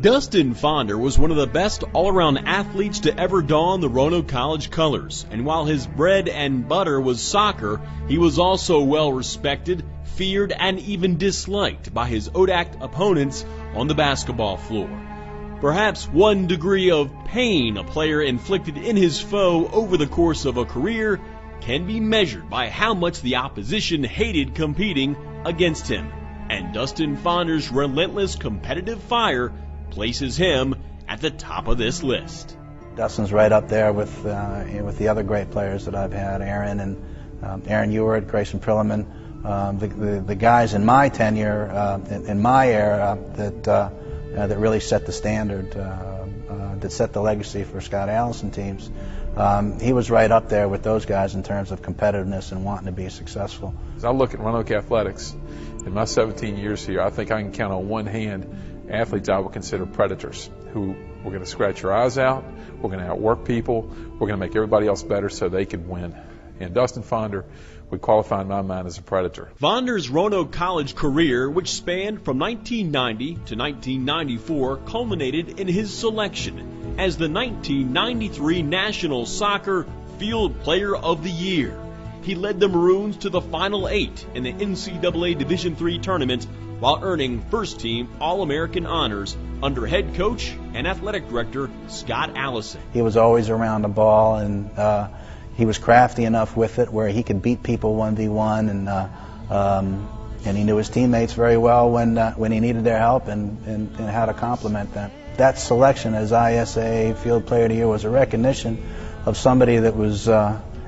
Dustin Fonder was one of the best all-around athletes to ever don the Roanoke College colors, and while his bread and butter was soccer, he was also well respected, feared, and even disliked by his ODAC opponents on the basketball floor. Perhaps one degree of pain a player inflicted in his foe over the course of a career can be measured by how much the opposition hated competing against him, and Dustin Fonder's relentless competitive fire places him at the top of this list. Dustin's right up there with the other great players that I've had, Aaron Ewart, Grayson Prilliman, the guys in my tenure, in my era, that really set the standard, that set the legacy for Scott Allison teams. He was right up there with those guys in terms of competitiveness and wanting to be successful. As I look at Roanoke athletics, in my 17 years here, I think I can count on one hand athletes I would consider predators, who we're going to scratch your eyes out, we're going to outwork people, we're going to make everybody else better so they can win. And Dustin Fonder would qualify in my mind as a predator. Fonder's Roanoke College career, which spanned from 1990 to 1994, culminated in his selection as the 1993 National Soccer Field Player of the Year. He led the Maroons to the Final Eight in the NCAA Division III tournament while earning first-team All-American honors under head coach and athletic director Scott Allison. He was always around the ball, and he was crafty enough with it where he could beat people 1v1, and he knew his teammates very well when he needed their help and how to complement them. That selection as ISA Field Player of the Year was a recognition of somebody that was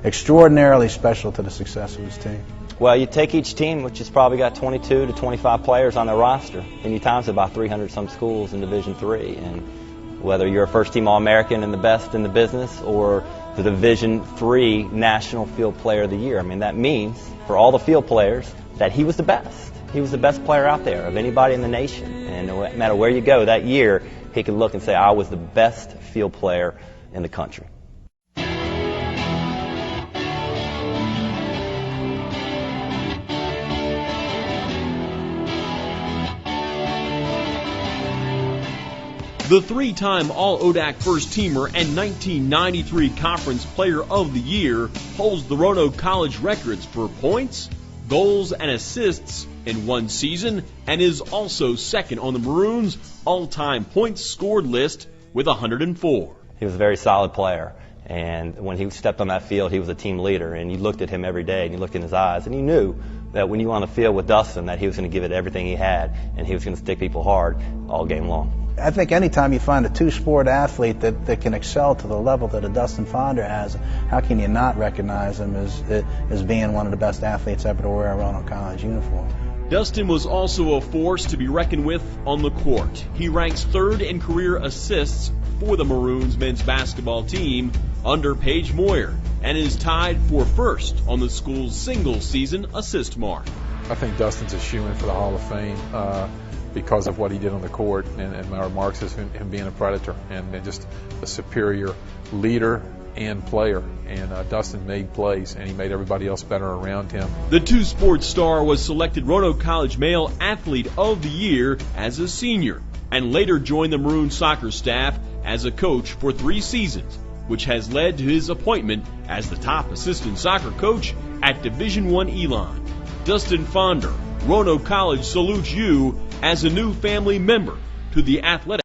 extraordinarily special to the success of his team. Well, you take each team, which has probably got 22 to 25 players on their roster, and you times about 300 some schools in Division III. And whether you're a first-team All-American and the best in the business, or the Division III National Field Player of the Year, I mean, that means for all the field players that he was the best. He was the best player out there of anybody in the nation. And no matter where you go that year, he could look and say, I was the best field player in the country. The three-time All-ODAC first-teamer and 1993 Conference Player of the Year holds the Roanoke College records for points, goals, and assists in one season, and is also second on the Maroons' all-time points scored list with 104. He was a very solid player, and when he stepped on that field, he was a team leader, and you looked at him every day, and you looked in his eyes, and you knew that when you were on the field with Dustin, that he was going to give it everything he had, and he was going to stick people hard all game long. I think anytime you find a two-sport athlete that can excel to the level that a Dustin Fonder has, how can you not recognize him as being one of the best athletes ever to wear a Roanoke College uniform? Dustin was also a force to be reckoned with on the court. He ranks third in career assists for the Maroons men's basketball team under Paige Moyer, and is tied for first on the school's single-season assist mark. I think Dustin's a shoo-in for the Hall of Fame because of what he did on the court, and my remarks as him being a predator and just a superior leader and player. And Dustin made plays, and he made everybody else better around him. The two-sport star was selected Roanoke College Male Athlete of the Year as a senior, and later joined the Maroon soccer staff as a coach for 3 seasons, which has led to his appointment as the top assistant soccer coach at Division I Elon. Dustin Fonder, Roanoke College salutes you as a new family member to the athletic